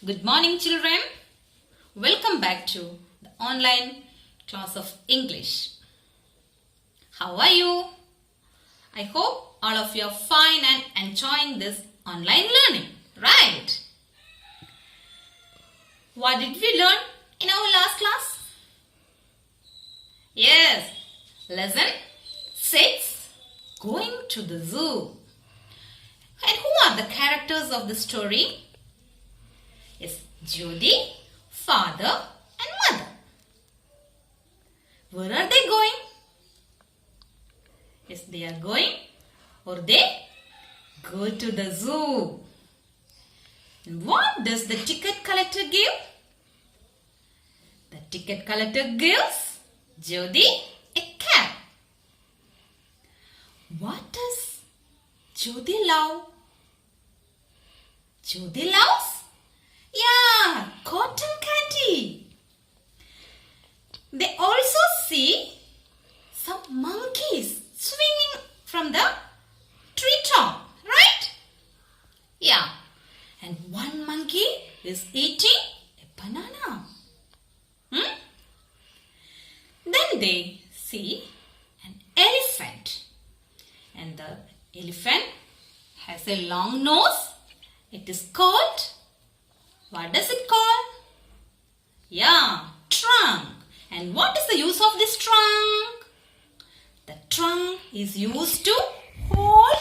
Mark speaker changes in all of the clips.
Speaker 1: Good morning, children. Welcome back to the online class of English. How are you? I hope all of you are fine and enjoying this online learning, right? What did we learn in our last class? Yes, lesson 6, going to the zoo. And who are the characters of the story? Yes, Judy, father and mother. Where are they going? Yes, they are going or they go to the zoo. And what does the ticket collector give? The ticket collector gives Judy a cap. What does Judy love? Judy loves? Yeah, cotton candy. They also see some monkeys swinging from the treetop, right? Yeah, and one monkey is eating a banana. Then they see an elephant, and the elephant has a long nose. It is called, what does it call? Yeah, trunk. And what is the use of this trunk? The trunk is used to hold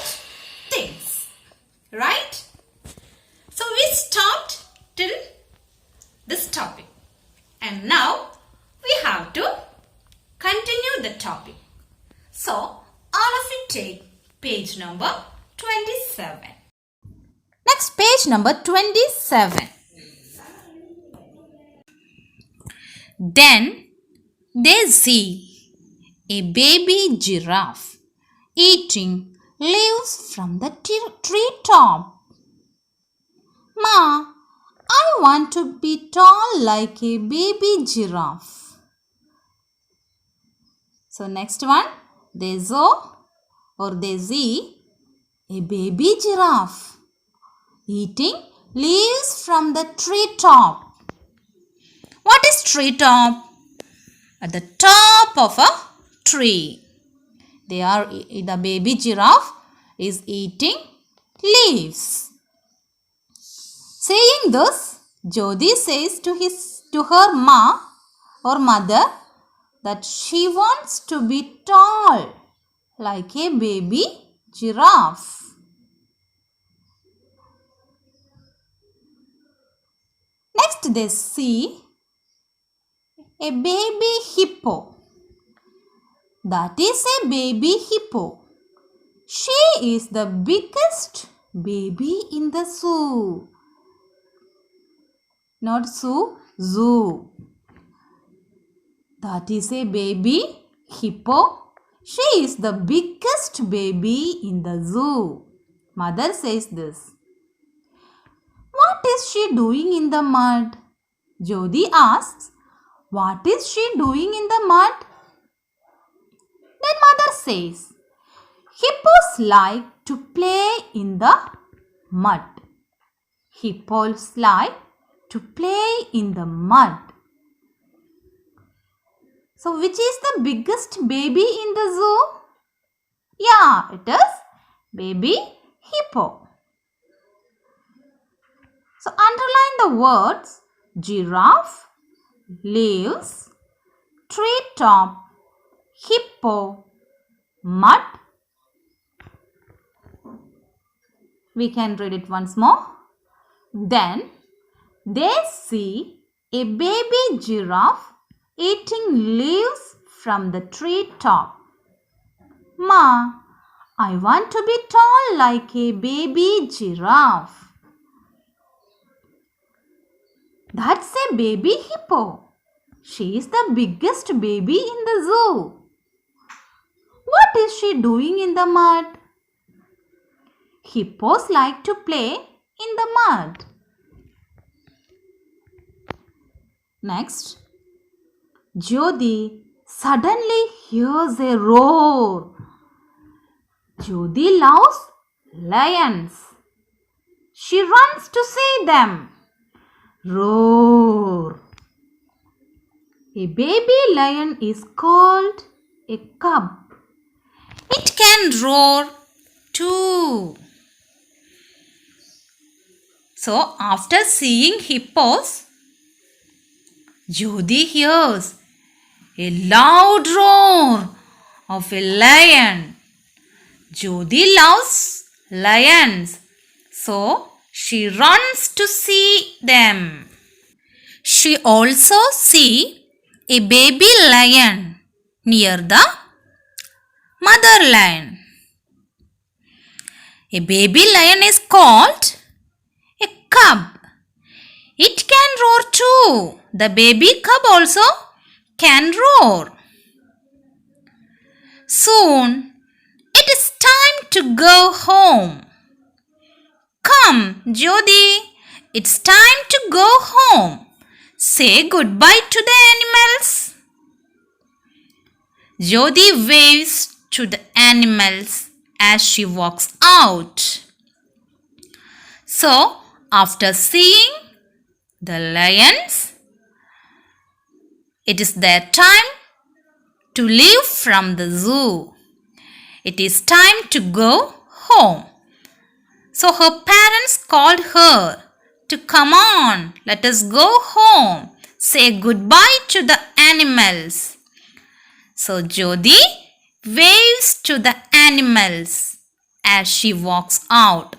Speaker 1: things, right? So we stopped till this topic. And now we have to continue the topic. So all of you take page number 27. Next, page number 27. Then they see a baby giraffe eating leaves from the treetop. Ma, I want to be tall like a baby giraffe. So next one, they see a baby giraffe eating leaves from the treetop. What is treetop? At the top of a tree. The baby giraffe is eating leaves. Saying this, Jyoti says to her ma or mother that she wants to be tall like a baby giraffe. Next they see a baby hippo. That is a baby hippo. She is the biggest baby in the zoo. Not zoo. That is a baby hippo. She is the biggest baby in the zoo. Mother says this. What is she doing in the mud? Jyoti asks. What is she doing in the mud? Then mother says, hippos like to play in the mud. Hippos like to play in the mud. So which is the biggest baby in the zoo? Yeah, it is baby hippo. So underline the words giraffe, leaves, treetop, hippo, mud. We can read it once more. Then they see a baby giraffe eating leaves from the treetop. Ma, I want to be tall like a baby giraffe. That's a baby hippo. She is the biggest baby in the zoo. What is she doing in the mud? Hippos like to play in the mud. Next, Jyoti suddenly hears a roar. Jyoti loves lions. She runs to see them. roar. A baby lion is called a cub. It can roar too. So after seeing hippos, Jyoti hears a loud roar of a lion. Jyoti loves lions, so she runs to see them. She also sees a baby lion near the mother lion. A baby lion is called a cub. It can roar too. The baby cub also can roar. Soon it is time to go home. Come, Jyoti, it's time to go home. Say goodbye to the animals. Jyoti waves to the animals as she walks out. So, after seeing the lions, it is their time to leave from the zoo. It is time to go home. So her parents called her to come on, let us go home. Say goodbye to the animals. So Jyoti waves to the animals as she walks out.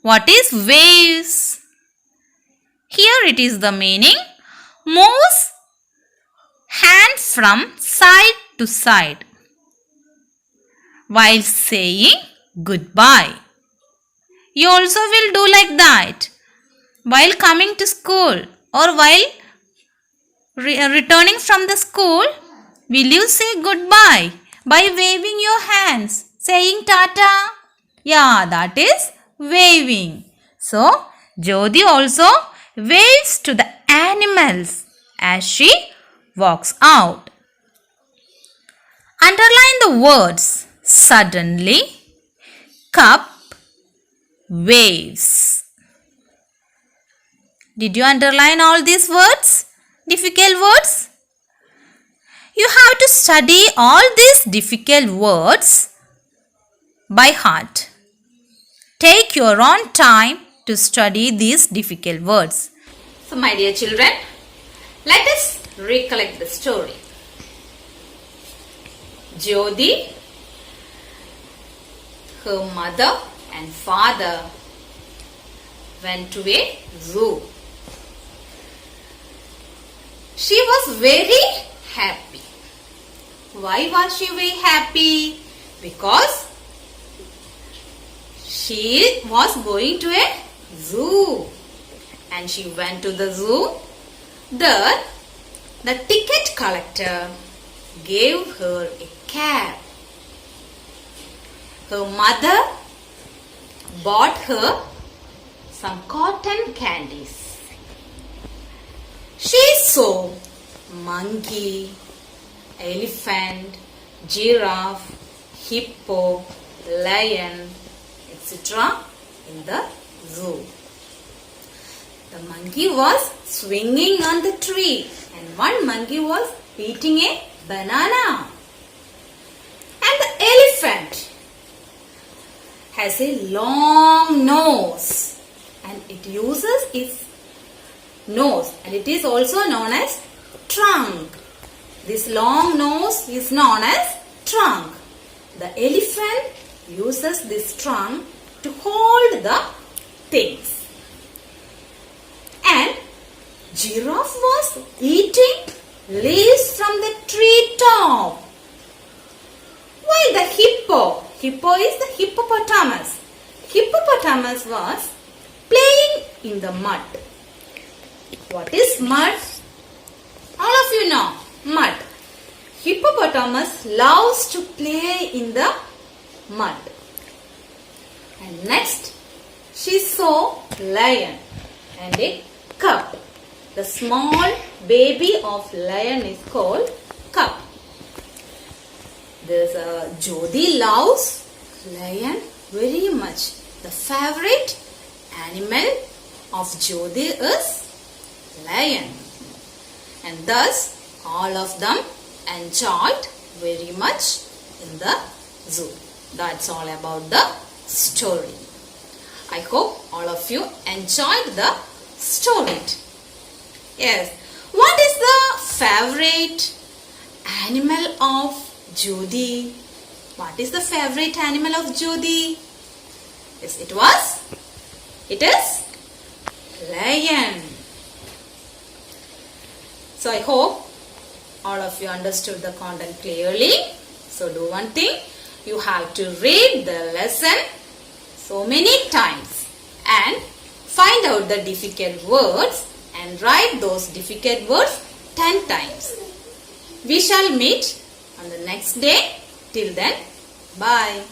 Speaker 1: What is waves? Here it is the meaning. Moves hand from side to side while saying goodbye. You also will do like that while coming to school or while returning from the school. Will you say goodbye by waving your hands, saying tata? Yeah, that is waving. So, Jyoti also waves to the animals as she walks out. Underline the words suddenly, cup, waves. Did you underline all these words? Difficult words? You have to study all these difficult words by heart. Take your own time to study these difficult words. So my dear children, let us recollect the story. Jyoti, her mother and father went to a zoo. She was very happy. Why was she very happy? Because she was going to a zoo and she went to the zoo. There, the ticket collector gave her a cab. Her mother bought her some cotton candies. She saw monkey, elephant, giraffe, hippo, lion, etc. in the zoo. The monkey was swinging on the tree and one monkey was eating a banana. And the elephant has a long nose and it uses its nose and it is also known as trunk. This long nose is known as trunk. The elephant uses this trunk to hold the things. And giraffe was eating leaves from the tree top. While the hippo is the hippopotamus. Hippopotamus was playing in the mud. What is mud? All of you know mud. Hippopotamus loves to play in the mud. And next she saw lion and a cub. The small baby of lion is called cub. Jyoti loves lion very much. The favorite animal of Jyoti is lion. And thus all of them enjoyed very much in the zoo. That's all about the story. I hope all of you enjoyed the story. Yes. What is the favorite animal of Jyoti? What is the favorite animal of Jyoti? Yes, it is lion. So I hope all of you understood the content clearly. So do one thing. You have to read the lesson so many times and find out the difficult words and write those difficult words 10 times. We shall meet on the next day. Till then, bye.